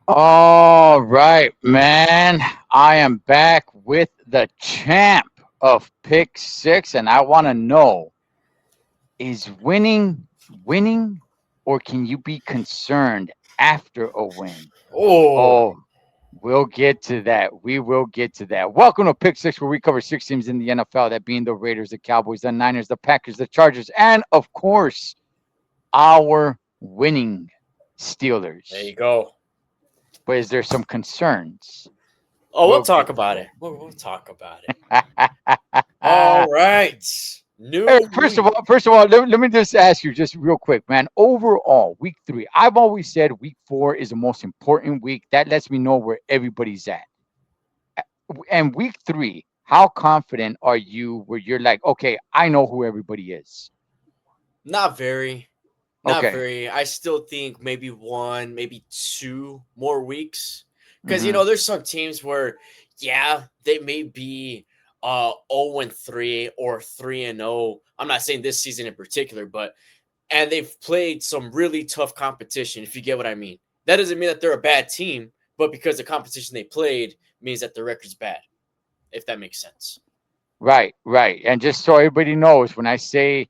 All right, man. I am back with the champ of Pick Six, and I want to know, is winning, or can you be concerned after a win? Oh, Oh, we'll get to that. We will get to that. Welcome to Pick Six, where we cover six teams in the NFL, that being the Raiders, the Cowboys, the Niners, the Packers, the Chargers, and of course, our winning there Steelers. you go. But is there some concerns? Oh, we'll We'll talk get about to it. We'll talk about it. that. All right. Hey, New first of week. all, first of all, let me just ask you just real quick, man. Overall, week three, I've always said week four is the most important week. That lets me know where everybody's at. And week three, how confident are you where you're like, okay, I know who everybody is? Not very. Not Okay. very. I still think maybe one, maybe 2 more weeks. Because, Hmm. there's some teams where, yeah, they may be 0-3 or 3-0. I'm not saying this season in particular, but and they've played some really tough competition, if you get what I mean. That doesn't mean that they're a bad team, but because the competition they played means that the record's bad, if that makes sense. Right, right. And just so everybody knows, when I say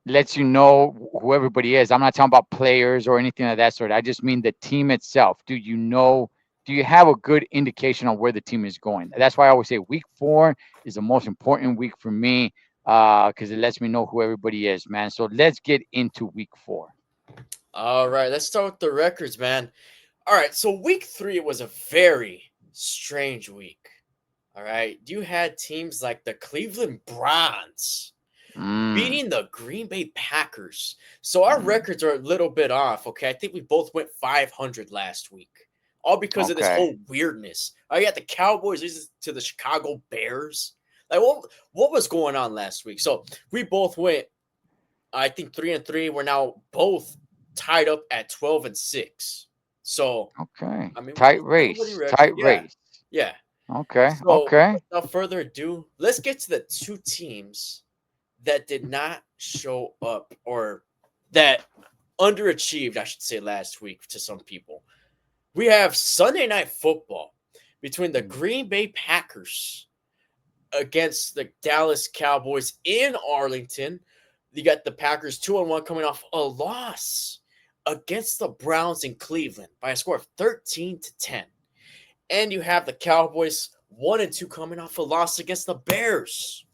lets you know who everybody is. I'm not talking about players or anything of that sort. I just mean the team itself. Do you know? Do you have a good indication on where the team is going? That's why I always say week four is the most important week for me because it lets me know who everybody is, man. So let's get into week four. All right, let's start with the records, man. All right, so week 3 was a very strange week. All right, you had teams like the Cleveland Browns Mm, beating the Green Bay Packers. So our mm, records are a little bit off. Okay, I think we both went 500 last week, all because of this okay. whole weirdness. I got the Cowboys losing to the Chicago Bears. Like what was going on last week? So we both went, I think, 3-3. We're now both tied up at 12-6. So Okay. I mean, we Tight both have a winning race. record. Tight Yeah, race. yeah. Okay. So Okay. without further ado, let's get to the two teams that did not show up, or that underachieved, I should say, last week to some people. We have Sunday Night Football between the Green Bay Packers against the Dallas Cowboys in Arlington. You got the Packers 2-1 coming off a loss against the Browns in Cleveland by a score of 13-10. And you have the Cowboys 1-2 coming off a loss against the Bears.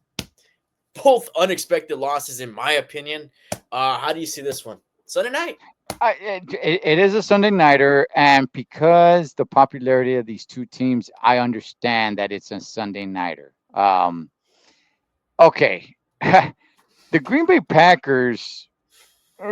Both unexpected losses, in my opinion. How do you see this one? Sunday night. It is a Sunday nighter, and because the popularity of these two teams, I understand that it's a Sunday nighter. Okay, the Green Bay Packers.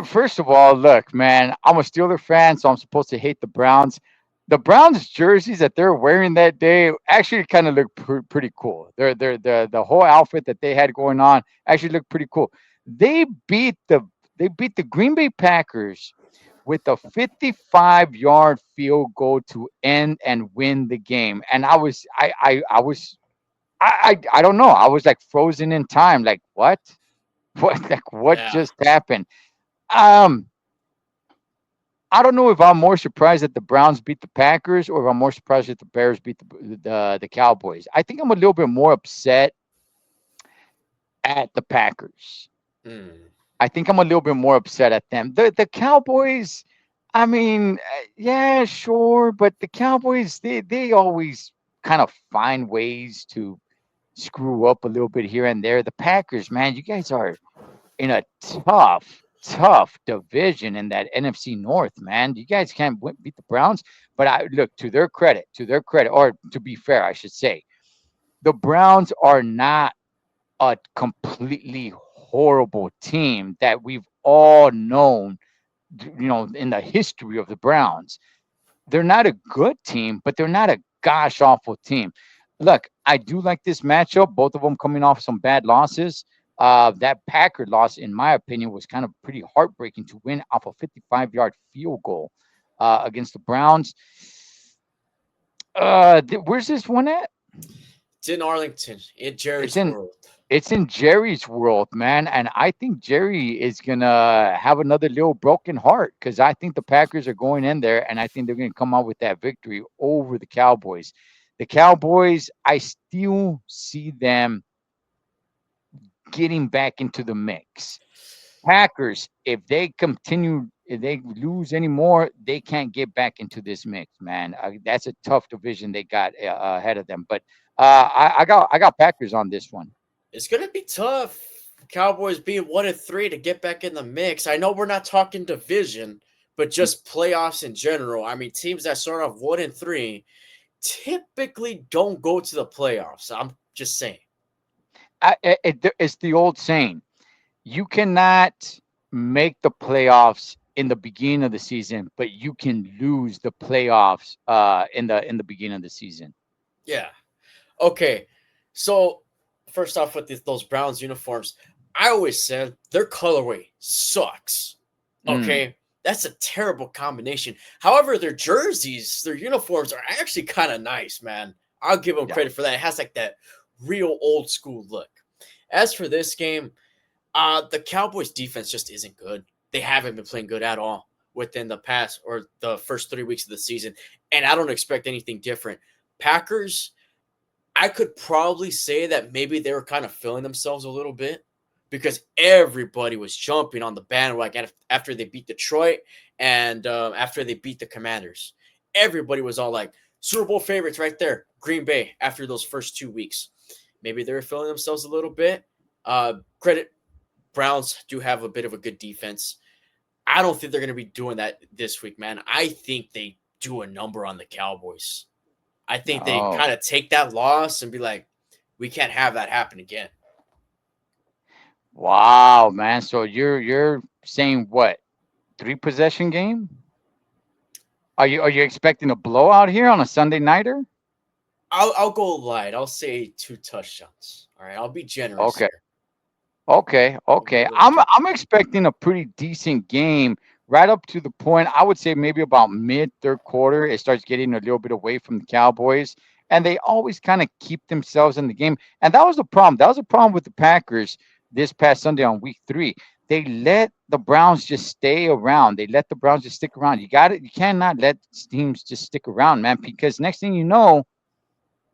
First of all, look, man, I'm a Steeler fan, so I'm supposed to hate the Browns. The Browns jerseys that they're wearing that day actually kind of look pretty cool. The whole outfit that they had going on actually looked pretty cool. They beat the they beat the Green Bay Packers with a 55-yard field goal to end and win the game. And I don't know. I was like frozen in time. Like what? What Yeah. just happened? Um, I don't know if I'm more surprised that the Browns beat the Packers or if I'm more surprised that the Bears beat the Cowboys. I think I'm a little bit more upset at the Packers. Hmm. I think I'm a little bit more upset at them. The Cowboys, I mean, yeah, sure, but the Cowboys they always kind of find ways to screw up a little bit here and there. The Packers, man, you guys are in a tough division in that NFC North, man. You guys can't beat the Browns, but I look to their credit, or to be fair, I should say, the Browns are not a completely horrible team that we've all known, in the history of the Browns. They're not a good team, but they're not a gosh awful team. Look, I do like this matchup. Both of them coming off some bad losses. That Packer loss, in my opinion, was kind of pretty heartbreaking to win off a 55-yard field goal against the Browns. Where's this one at? It's in Arlington, in It's Jerry's in World. It's in Jerry's world, man, and I think Jerry is gonna have another little broken heart because I think the Packers are going in there, and I think they're gonna come out with that victory over the Cowboys. The Cowboys, I still see them getting back into the mix. Packers, if they lose anymore, they can't get back into this mix, man. That's a tough division they got ahead of them. But I got Packers on this one. It's gonna be tough. Cowboys being 1-3 to get back in the mix. I know we're not talking division, but just playoffs in general. I mean, teams that start off 1-3 typically don't go to the playoffs. I'm just saying. It's the old saying: you cannot make the playoffs in the beginning of the season, but you can lose the playoffs in the beginning of the season. Yeah. Okay. So first off, with those Browns uniforms, I always said their colorway sucks. Mm, Okay. That's a terrible combination. However, their jerseys, their uniforms are actually kind of nice, man. I'll give them yeah. credit for that. It has like that real old school look. As for this game, the Cowboys defense just isn't good. They haven't been playing good at all within the past or the first 3 weeks of the season. And I don't expect anything different. Packers, I could probably say that maybe they were kind of feeling themselves a little bit because everybody was jumping on the bandwagon after they beat Detroit and after they beat the Commanders. Everybody was all like, Super Bowl favorites right there, Green Bay, after those first 2 weeks. Maybe they were feeling themselves a little bit. Credit Browns do have a bit of a good defense. I don't think they're going to be doing that this week, man. I think they do a number on the Cowboys. I think they Oh, kind of take that loss and be like, we can't have that happen again. wow, man. So you're saying what? Three possession game? Are you expecting a blowout here on a Sunday nighter? I'll go light. I'll say 2 touchdowns. All right. I'll be generous Okay. here. Okay, I'll be a okay. little I'm generous. expecting a pretty decent game right up to the point. I would say maybe about mid third quarter, it starts getting a little bit away from the Cowboys, and they always kind of keep themselves in the game. And that was the problem. That was the problem with the Packers this past Sunday on Week 3. They let the Browns just stay around. They let the Browns just stick around. You got it. You cannot let teams just stick around, man, because next thing you know,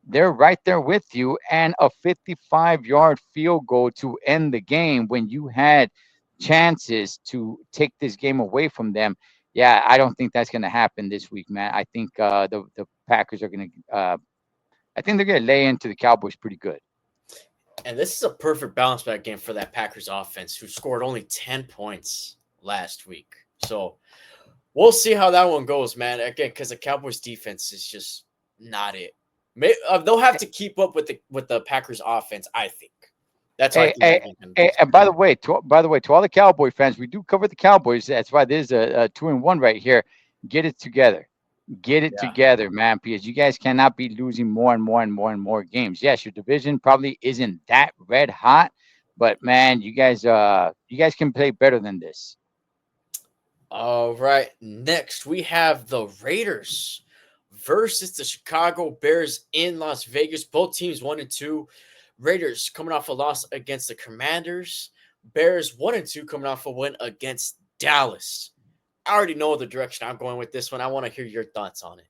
they're right there with you, and a 55-yard field goal to end the game when you had chances to take this game away from them. Yeah, I don't think that's going to happen this week, man. I think the Packers are going to. I think they're going to lay into the Cowboys pretty good. And this is a perfect bounce back game for that Packers offense, who scored only 10 points last week. So we'll see how that one goes, man. Again, because the Cowboys defense is just not it. They'll have to keep up with the Packers offense, I think. That's how I Hey, think hey, that game can go. hey, and by the way, to all the Cowboy fans, we do cover the Cowboys. That's why there's a 2-1 right here. Get it together. Get it Yeah. together, man, because you guys cannot be losing more and more and more and more games. Yes, your division probably isn't that red hot, but man, you guys can play better than this. All right. Next, we have the Raiders versus the Chicago Bears in Las Vegas. Both teams 1-2. Raiders coming off a loss against the Commanders. Bears 1-2 coming off a win against Dallas. I already know the direction I'm going with this one. I want to hear your thoughts on it.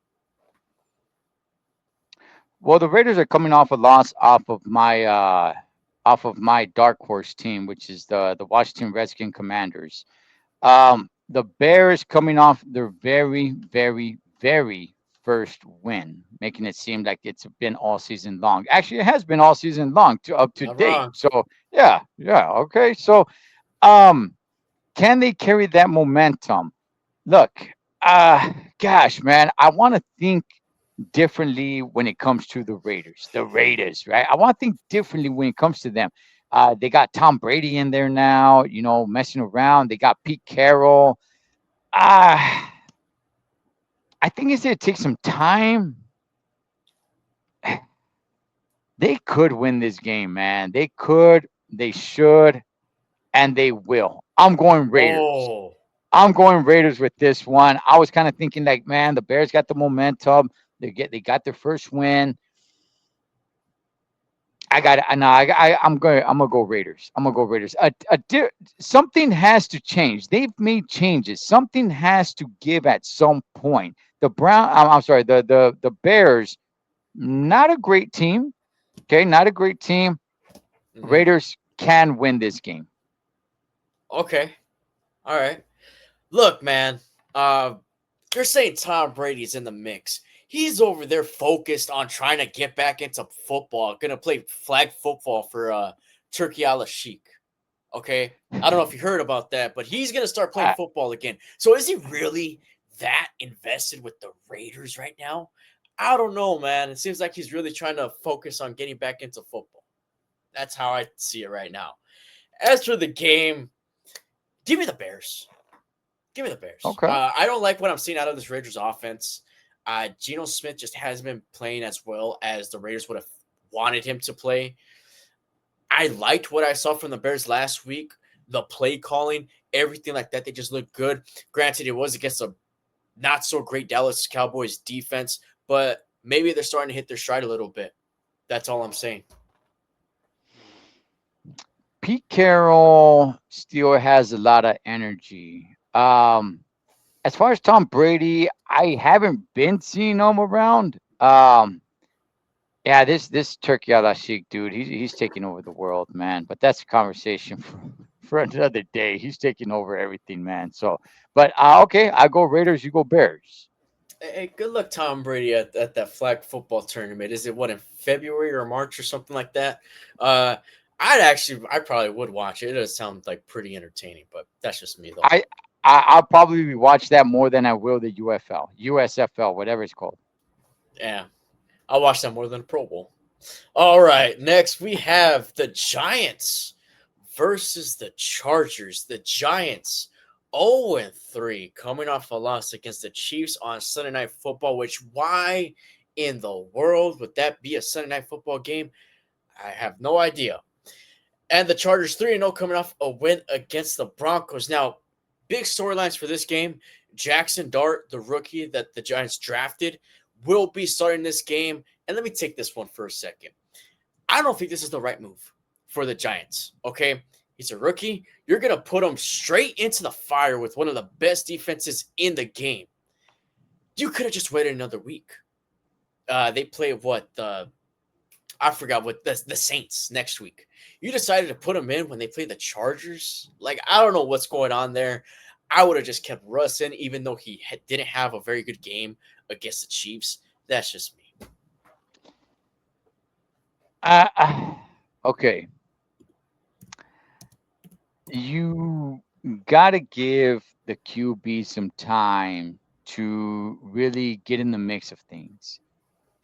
Well, the Raiders are coming off a loss off of my dark horse team, which is the Washington Redskin Commanders. The Bears coming off their very, very, very first win, making it seem like it's been all season long. Actually, it has been all season long to up to Not date. wrong. So yeah, yeah, okay. So um, can they carry that momentum? Look, gosh, man, I want to think differently when it comes to the Raiders. The Raiders, right? I want to think differently when it comes to them. They got Tom Brady in there now, messing around. They got Pete Carroll. Uh, I think it's going to take some time. They could win this game, man. They could, they should, and they will. I'm going Raiders. Oh, I'm going Raiders with this one. I was kind of thinking like, man, the Bears got the momentum. They got their first win. I got it. No, I'm gonna go Raiders. I'm gonna go Raiders. Something has to change. They've made changes. Something has to give at some point. I'm sorry. The Bears, not a great team. Okay, not a great team. Hmm. Raiders can win this game. Okay. All right. Look, man. Uh, you're saying Tom Brady's in the mix. He's over there focused on trying to get back into football. Gonna play flag football for Turkey Al Sheikh. Okay. I don't know if you heard about that, but he's gonna start playing I, football again. So is he really that invested with the Raiders right now? I don't know, man. It seems like he's really trying to focus on getting back into football. That's how I see it right now. As for the game, give me the Bears. Give me the Bears. okay. I don't like what I'm seeing out of this Raiders offense. Geno Smith just hasn't been playing as well as the Raiders would have wanted him to play. I liked what I saw from the Bears last week. The play calling, everything like that, they just looked good. Granted, it was against a not so great Dallas Cowboys defense, but maybe they're starting to hit their stride a little bit. That's all I'm saying. Pete Carroll still has a lot of energy. As far as Tom Brady, I haven't been seeing him around. Yeah, this Turkey Al Sheikh dude, he's taking over the world, man. But that's a conversation for another day. He's taking over everything, man. So, but okay, I go Raiders, you go Bears. Hey, good luck, Tom Brady, at that flag football tournament. Is it what in February or March or something like that? Uh, I probably would watch it. It does sound like pretty entertaining, but that's just me though. I, I'll probably watch that more than I will the UFL, USFL, whatever it's called. Yeah, I'll watch that more than a Pro Bowl. All right, next we have the Giants versus the Chargers. The Giants 0-3 coming off a loss against the Chiefs on Sunday Night Football, which why in the world would that be a Sunday Night Football game? I have no idea. And the Chargers 3-0 coming off a win against the Broncos. Now, big storylines for this game. Jackson Dart, the rookie that the Giants drafted, will be starting this game. And let me take this one for a second. I don't think this is the right move for the Giants. Okay. He's a rookie. You're going to put him straight into the fire with one of the best defenses in the game. You could have just waited another week. They play what? I forgot what the Saints next week. You decided to put them in when they play the Chargers. Like, I don't know what's going on there. I would have just kept Russ in, even though he didn't have a very good game against the Chiefs. That's just me. Okay, you got to give the QB some time to really get in the mix of things.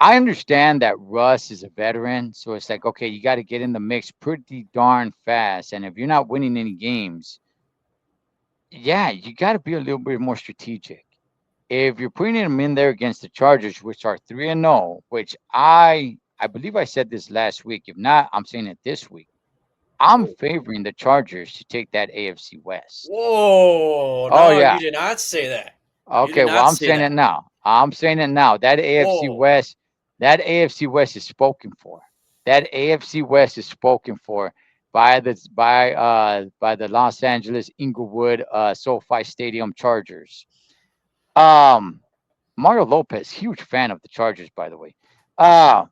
I understand that Russ is a veteran, so it's like, okay, you got to get in the mix pretty darn fast. And if you're not winning any games, yeah, you got to be a little bit more strategic. If you're putting them in there against the Chargers, which are 3-0, which I believe I said this last week. If not, I'm saying it this week. I'm Whoa. favoring the Chargers to take that AFC West. Whoa. Oh No, you yeah. did not say that. You did Okay, well not I'm say saying it that. now. I'm saying it now. Whoa. That AFC West is spoken for. That AFC West is spoken for by the Los Angeles Inglewood SoFi Stadium Chargers. Um Mario Lopez, huge fan of the Chargers, by the way. Uh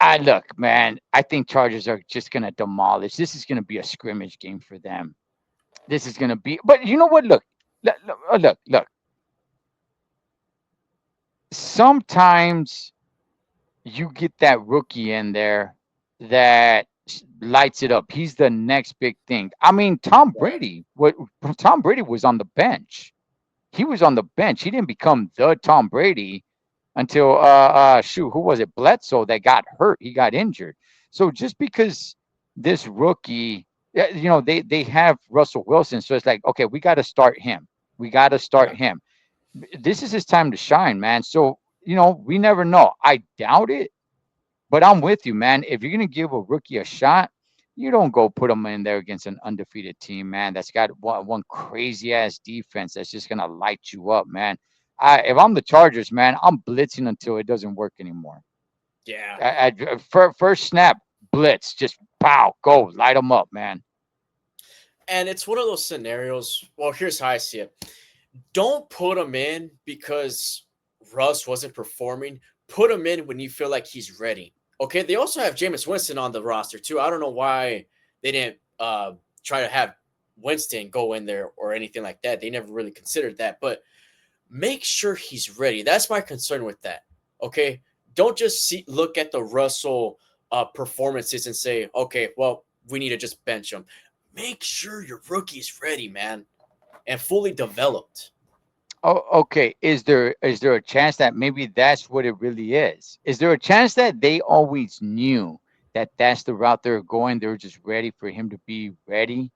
I look, man, I think Chargers are just gonna demolish. This is gonna be a scrimmage game for them. This is gonna be, but you know what? Look. Sometimes you get that rookie in there that lights it up. He's the next big thing. I mean, Right. Tom Brady was on the bench. He was on the bench. He didn't become the Tom Brady until shoot, who was it? Bledsoe that got hurt. He got injured. So just because this rookie, yeah, they have Russell Wilson, so it's like, okay, we got to start him. We got to start Right. him. This is his time to shine, man. So we never know. I doubt it, but I'm with you, man. If you're gonna give a rookie a shot, you don't go put him in there against an undefeated team, man. That's got one crazy ass defense that's just gonna light you up, man. If I'm the Chargers, man, I'm blitzing until it doesn't work anymore. Yeah. First snap, blitz, just pow, go, light them up, man. And it's one of those scenarios. Well, here's how I see it. Don't put him in because Russ wasn't performing. Put him in when you feel like he's ready. Okay. They also have Jameis Winston on the roster too. I don't know why they didn't try to have Winston go in there or anything like that. They never really considered that. But make sure he's ready. That's my concern with that. Okay. Don't just look at the Russell performances and say, okay, well, we need to just bench him. Make sure your rookie's ready, man, and fully developed. Oh, okay. Is there a chance that maybe that's what it really is? Is there a chance that they always knew that that's the route they're going? They were just ready for him to be ready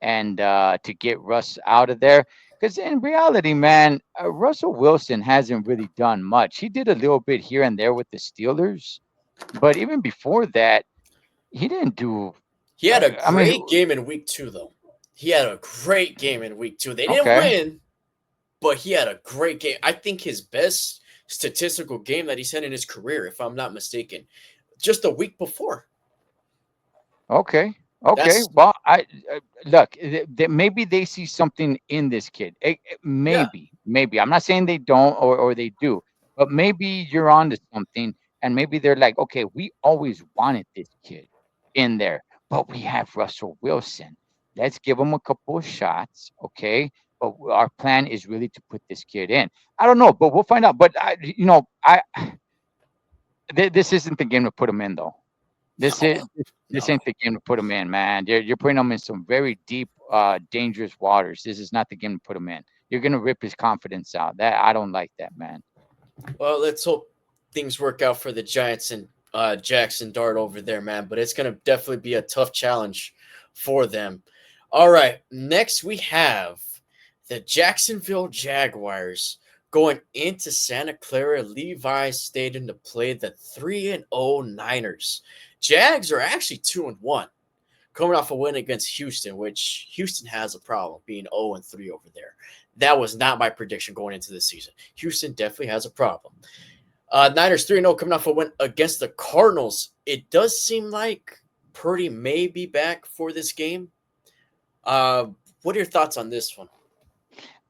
and to get Russ out of there. Because in reality, man, Russell Wilson hasn't really done much. He did a little bit here and there with the Steelers, but even before that, he didn't do. He had a I mean, great game in week 2, though. He had a great game in week 2. They didn't okay. win, but he had a great game. I think his best statistical game that he's had in his career, if I'm not mistaken, just a week before. Okay. Okay. That's Well, I look. Maybe they see something in this kid. yeah. Maybe. I'm not saying they don't or they do, but maybe you're on to something, and maybe they're like, okay, we always wanted this kid in there, but we have Russell Wilson. Let's give him a couple of shots, okay? But our plan is really to put this kid in. I don't know, but we'll find out. But this isn't the game to put him in, though. This is No, this no. ain't the game to put him in, man. You're putting him in some very deep, dangerous waters. This is not the game to put him in. You're gonna rip his confidence out. That I don't like that, man. Well, let's hope things work out for the Giants and Jackson Dart over there, man. But it's going to definitely be a tough challenge for them. All right. Next, we have the Jacksonville Jaguars going into Santa Clara Levi Stadium to play the 3-0 Niners. Jags are actually 2-1, coming off a win against Houston, which Houston has a problem being 0-3 over there. That was not my prediction going into the season. Houston definitely has a problem. Niners 3-0 coming off a win against the Cardinals. It does seem like Purdy may be back for this game. What are your thoughts on this one?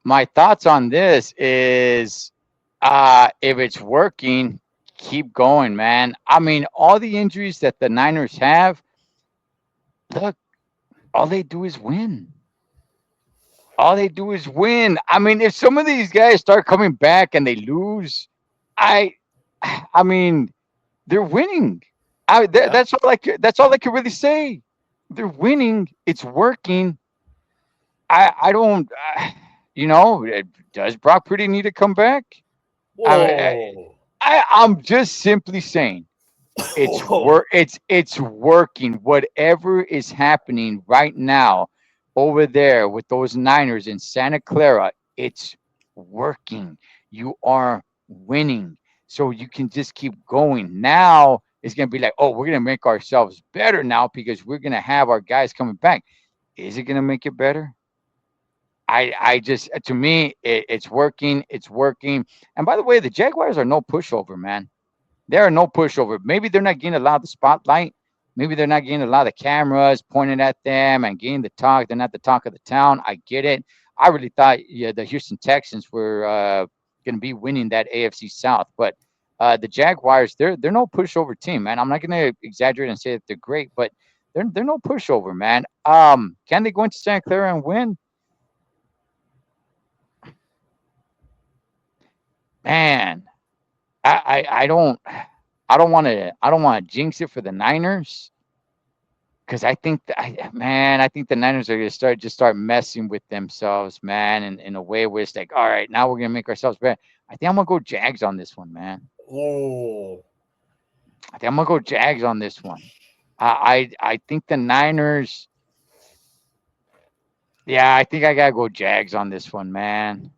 My thoughts on this is, if it's working, keep going, man. I mean, all the injuries that the Niners have, look, all they do is win. All they do is win. I mean, if some of these guys start coming back and they lose, I, I mean, they're winning. Yeah. That's all I can really say. They're winning. It's working. I don't. Does Brock Purdy need to come back? I, Whoa. I'm just simply saying Whoa. it's working. Whatever is happening right now over there with those Niners in Santa Clara, it's working. You are winning. So you can just keep going. Now it's gonna be like, oh, we're gonna make ourselves better now because we're gonna have our guys coming back. Is it gonna make it better? I just to me it's working. It's working. And by the way, the Jaguars are no pushover, man. They are no pushover. Maybe they're not getting a lot of the spotlight. Maybe they're not getting a lot of cameras pointed at them and getting the talk. They're not the talk of the town. I get it. I really thought, yeah, the Houston Texans were going to be winning that AFC South, but the Jaguars, they're no pushover team, man. I'm not going to exaggerate and say that they're great, but they're no pushover, man. Can they go into Santa Clara and win? Man, I don't. I don't want to jinx it for the Niners because I think the Niners are gonna start messing with themselves, man, and in a way where it's like, all right, now we're gonna make ourselves better. I think I'm gonna go Jags on this one, man. Whoa. I think I'm gonna go Jags on this one. I think the Niners. Yeah, I think I gotta go Jags on this one, man.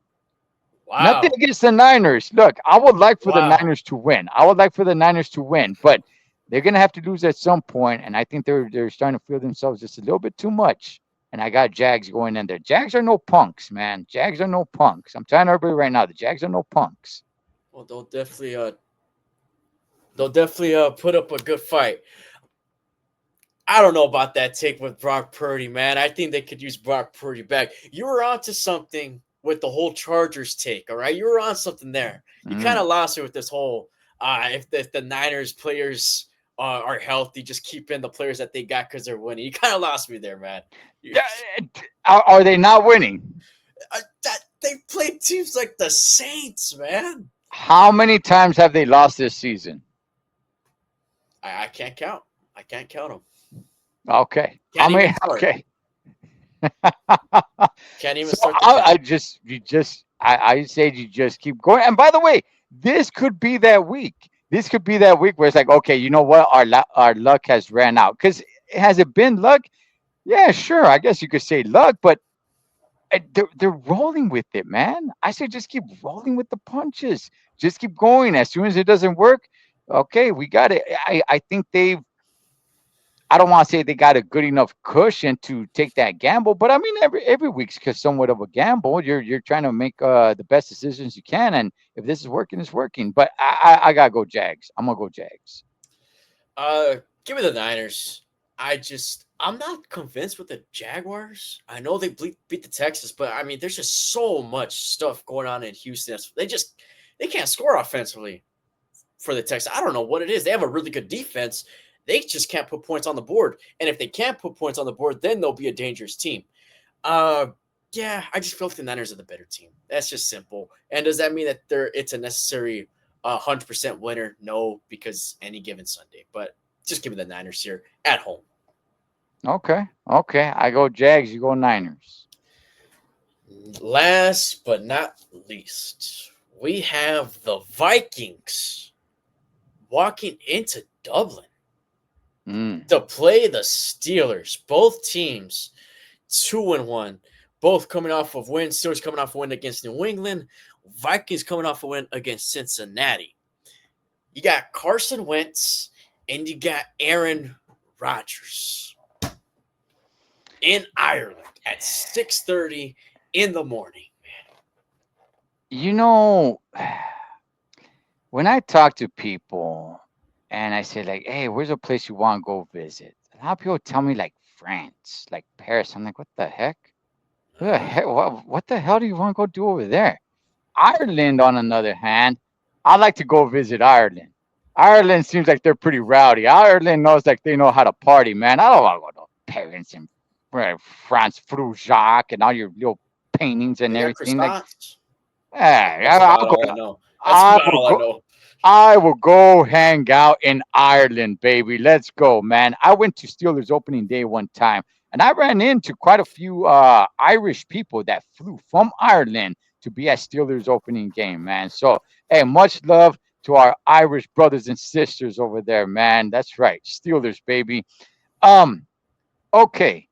Nothing Wow. against the Niners. Look, I would like for the Wow. Niners to win. I would like for the Niners to win, but they're gonna have to lose at some point, and I think they're starting to feel themselves just a little bit too much. And I got Jags going in there. Jags are no punks, man. Jags are no punks. I'm telling everybody right now, the Jags are no punks. Well, they'll definitely They'll definitely put up a good fight. I don't know about that take with Brock Purdy, man. I think they could use Brock Purdy back. You were onto something with the whole Chargers take, all right? You were on something there. You kind Mm. of lost it with this whole if the Niners players are healthy, just keep in the players that they got because they're winning. You kind of lost me there, man. You, Yeah, are they not winning? they played teams like the Saints, man. How many times have they lost this season? I can't count. I can't count them. Okay. How Can't many? even start. Okay. Can't even So start the count. I said you just keep going. And by the way, this could be that week. This could be that week where it's like, okay, you know what? Our luck has ran out. Because has it been luck? Yeah, sure. I guess you could say luck, but they're rolling with it, man. I say just keep rolling with the punches. Just keep going. As soon as it doesn't work, okay, we got it. I think they've I don't want to say they got a good enough cushion to take that gamble, but I mean every week's somewhat of a gamble. You're trying to make the best decisions you can, and if this is working, it's working. But I gotta go Jags. I'm gonna go Jags. Give me the Niners. I'm not convinced with the Jaguars. I know they beat the Texans, but I mean, there's just so much stuff going on in Houston. They can't score offensively for the Texans. I don't know what it is. They have a really good defense. They just can't put points on the board. And if they can't put points on the board, then they'll be a dangerous team. Uh, yeah, I just feel like the Niners are the better team. That's just simple. And does that mean that it's a necessary 100% winner? No, because any given Sunday. But just give me the Niners here at home. Okay. I go Jags. You go Niners. Last but not least, we have the Vikings walking into Dublin Mm. to play the Steelers. Both teams 2-1, both coming off of wins. Steelers coming off a win against New England, Vikings coming off a win against Cincinnati. You got Carson Wentz and you got Aaron Rodgers in Ireland at 6:30 in the morning. You know, when I talk to people and I say like, "Hey, where's a place you want to go visit?" A lot of people tell me like France, like Paris. I'm like, "What the heck? What the Uh-huh. heck? What the hell do you want to go do over there?" Ireland, on another hand, I like to go visit Ireland. Ireland seems like they're pretty rowdy. Ireland knows like they know how to party, man. I don't want to go to Paris and France, Frujac, and all your little paintings and They got everything. Like, croissants. That's I'll about all I go. know. That's I about will all I go. know. I will go hang out in Ireland, baby. Let's go, man. I went to Steelers opening day one time, and I ran into quite a few Irish people that flew from Ireland to be at Steelers opening game, man. So, hey, much love to our Irish brothers and sisters over there, man. That's right, Steelers, baby. Um, okay.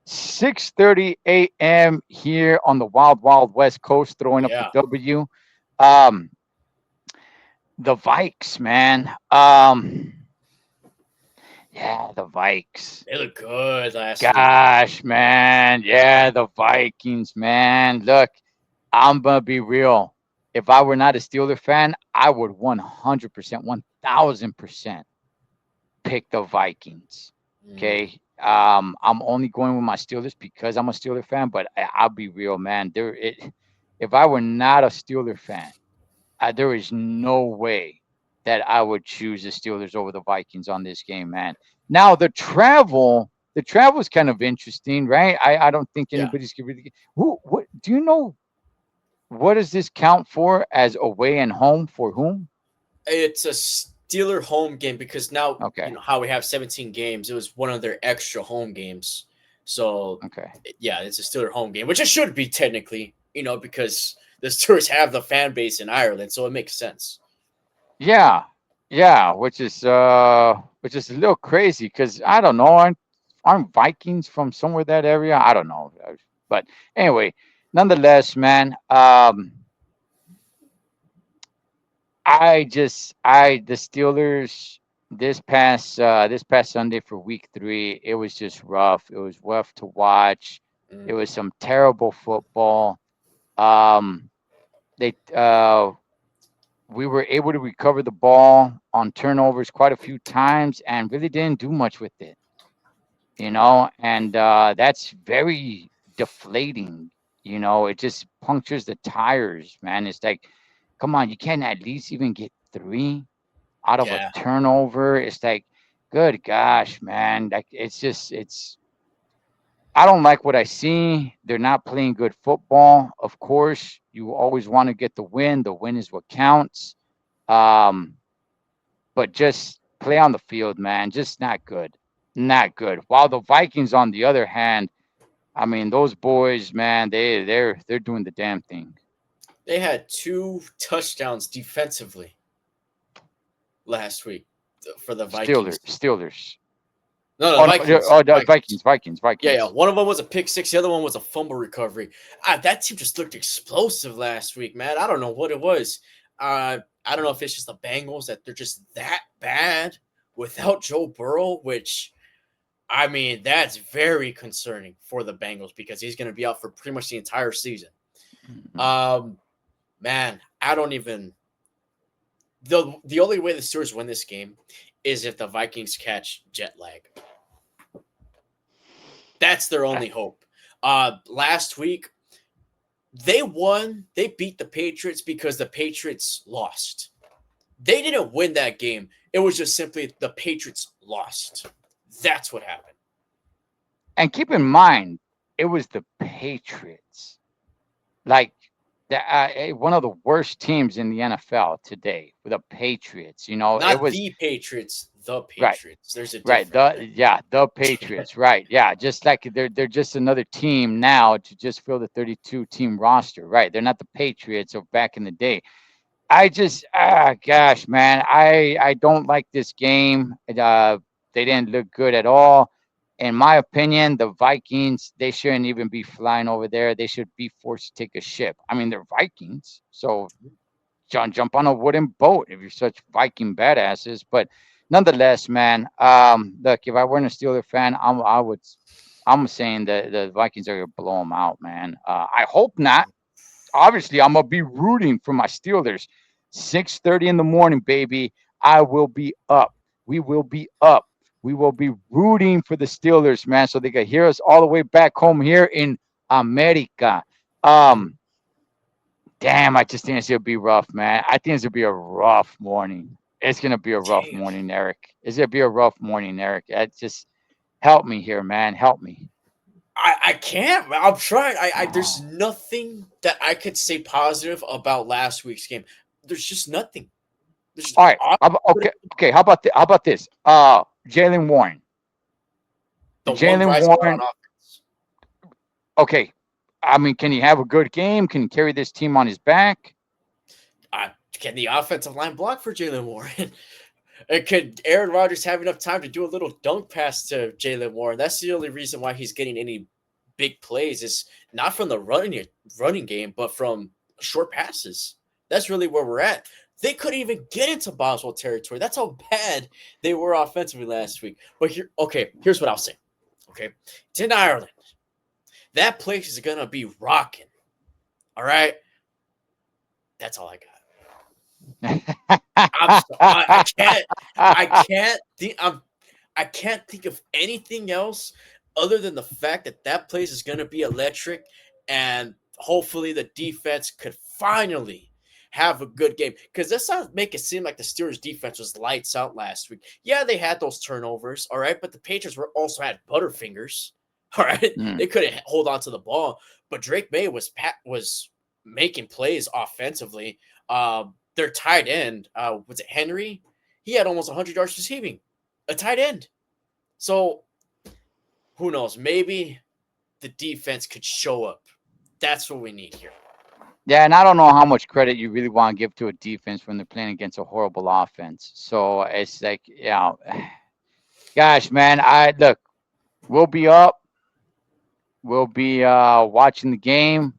6:30 a.m. here on the Wild Wild West Coast, throwing up the Yeah, W. Um, the Vikes, man. Yeah, the Vikes. they look good last week. Gosh, man. Yeah, the Vikings, man. Look, I'm gonna be real. If I were not a Steeler fan, I would 100%, 1000% pick the Vikings. Mm, Okay. I'm only going with my Steelers because I'm a Steeler fan, but I'll be real, man. If I were not a Steeler fan, there is no way that I would choose the Steelers over the Vikings on this game, man. Now the travel is kind of interesting, right? I don't think yeah, anybody's gonna really. Who? What? Do you know what does this count for as away and home for whom? it's a Steeler home game because now Okay, how we have 17 games. It was one of their extra home games, so okay, yeah, it's a Steeler home game, which it should be technically, because the Steelers have the fan base in Ireland, so it makes sense. yeah, yeah, which is a little crazy because I don't know, aren't Vikings from somewhere that area? I don't know, but anyway, nonetheless, man. The Steelers this past Sunday for week 3, it was just rough. It was rough to watch. It was Mm, some terrible football. Um they we were able to recover the ball on turnovers quite a few times and really didn't do much with it, and that's very deflating. It just punctures the tires, man. It's like, come on, you can't at least even get three out of a Yeah. turnover. It's like, good gosh, man. Like, it's I don't like what I see. They're not playing good football. Of course, you always want to get the win. The win is what counts. Um, but just play on the field, man. Just not good. Not good. While the Vikings, on the other hand, I mean, those boys, man, they're doing the damn thing. They had 2 touchdowns defensively last week for the Steelers, Vikings. Steelers. No, Oh the no, Vikings. oh, the Vikings. Vikings, Vikings, Yeah, yeah. Vikings. One of them was a pick six. The other one was a fumble recovery. That team just looked explosive last week, man. I don't know what it was. I don't know if it's just the Bengals that they're just that bad without Joe Burrow, which I mean that's very concerning for the Bengals because he's going to be out for pretty much the entire season. Mhm. Um, man, I don't even. The only way the Steelers win this game is if the Vikings catch jet lag. That's their only hope. Last week they won. They beat the Patriots because the Patriots lost. They didn't win that game. It was just simply the Patriots lost. That's what happened. And keep in mind, it was the Patriots. Like, one of the worst teams in the NFL today, with the Patriots. It Not was the Patriots, the right. Patriots. There's a Right. difference. The Patriots. Right. Yeah. Just like they're just another team now to just fill the 32 team roster. Right. They're not the Patriots of back in the day. I just gosh, man, I don't like this game. They didn't look good at all. In my opinion, the Vikings, they shouldn't even be flying over there. They should be forced to take a ship. I mean, they're Vikings, so jump on a wooden boat if you're such Viking badasses. But nonetheless, man, look, if I weren't a Steeler fan, I'm saying that the Vikings are gonna blow them out, man. I hope not. Obviously, I'm gonna be rooting for my Steelers. 6:30 in the morning, baby. I will be up. We will be up. We will be rooting for the Steelers, man, so they can hear us all the way back home here in America. Um, Damn, I just think it's gonna be rough, man. I think it's gonna be a rough morning. It's gonna be a rough Damn. morning, Eric. It's gonna be a rough morning, Eric. Just help me here, man. Help me. I can't. I'm trying. I there's nothing that I could say positive about last week's game. There's just nothing. There's just, All right. Okay. Okay. How about this? Jalen Warren. the one Jalen bright spot on Warren. offense. Okay. I mean, can he have a good game? Can he carry this team on his back? Can the offensive line block for Jalen Warren? Could Aaron Rodgers have enough time to do a little dunk pass to Jalen Warren? That's the only reason why he's getting any big plays is not from the running game, but from short passes. That's really where we're at. They couldn't even get into Boswell territory. That's how bad they were offensively last week. But here's what I'll say. Okay, it's in Ireland. That place is gonna be rocking. All right, that's all I got. I can't. I can't think of anything else other than the fact that that place is going to be electric, and hopefully the defense could finally have a good game. Because let's not make it seem like the Steelers' defense was lights out last week. Yeah, they had those turnovers, all right, but the Patriots were also had butterfingers, all right. Mm. They couldn't hold on to the ball, but Drake May was making plays offensively. Their tight end, was it Henry? He had almost 100 yards receiving, a tight end. So who knows? Maybe the defense could show up. That's what we need here. Yeah, and I don't know how much credit you really want to give to a defense when they're playing against a horrible offense. So it's like, gosh, man, I look, we'll be up. We'll be watching the game.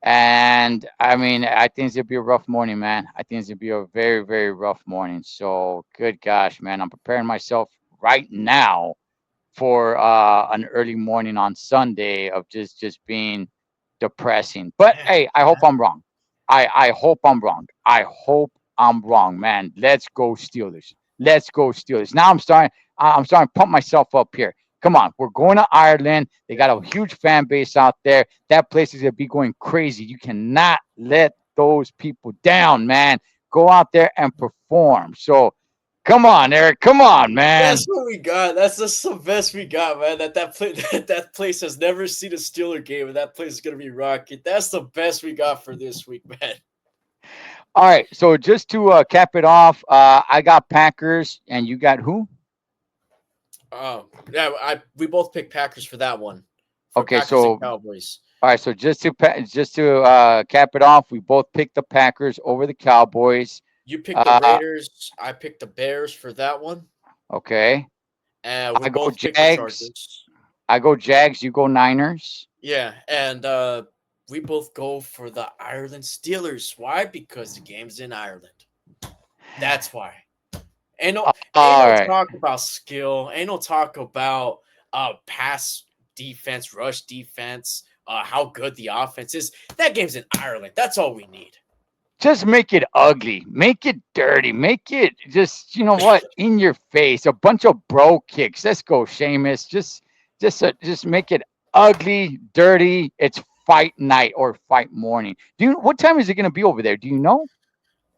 And I mean, I think it's gonna be a rough morning, man. I think it's gonna be a very, very rough morning. So good gosh, man. I'm preparing myself right now for an early morning on Sunday of just being depressing. But hey, I hope I'm wrong. I hope I'm wrong. I hope I'm wrong, man. Let's go Steelers. Let's go Steelers. Now I'm starting to pump myself up here. Come on, we're going to Ireland. They got a huge fan base out there. That place is gonna be going crazy. You cannot let those people down, man. Go out there and perform. So come on, Eric. Come on, man. That's what we got. That's just the best we got, man. That place has never seen a Steeler game, and that place is gonna be rocking. That's the best we got for this week, man. All right. So just to cap it off, I got Packers, and you got who? Yeah, we both picked Packers for that one. For Okay. Packers So and Cowboys. all right. So just to cap it off, we both picked the Packers over the Cowboys. You picked the Uh, Raiders. I picked the Bears for that one. okay. And we I go both picked the Jags. Chargers. I go Jags. You go Niners. Yeah, and we both go for the Ireland Steelers. Why? Because the game's in Ireland. That's why. Ain't All no right. talk about skill. Ain't no talk about pass defense, rush defense, how good the offense is. That game's in Ireland. That's all we need. Just make it ugly, make it dirty, make it just you know what in your face. A bunch of bro kicks. Let's go, Sheamus. Just make it ugly, dirty. It's fight night or fight morning. Do you? What time is it going to be over there? Do you know?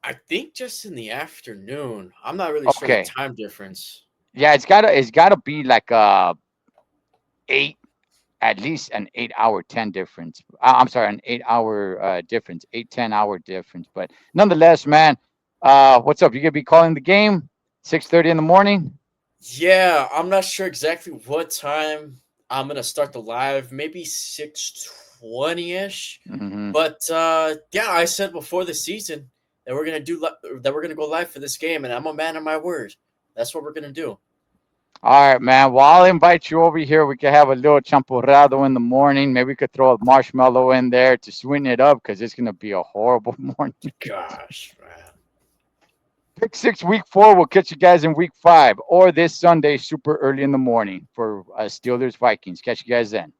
I think just in the afternoon. I'm not really sure the Okay. time difference. Yeah, it's gotta be like eight, at least an 8 hour 10 difference. I'm sorry, an 8 hour difference, 8 10 hour difference. But nonetheless, man, what's up? You gonna be calling the game 6:30 in the morning? Yeah, I'm not sure exactly what time I'm gonna start the live. Maybe 6:20 ish. Hmm. But yeah, I said before the season that that we're gonna go live for this game, and I'm a man of my word. That's what we're gonna do. All right, man. Well, I'll invite you over here. We could have a little champurrado in the morning. Maybe we could throw a marshmallow in there to sweeten it up because it's gonna be a horrible morning. Gosh, man. Pick six, week 4. We'll catch you guys in week 5 or this Sunday, super early in the morning for Steelers Vikings. Catch you guys then.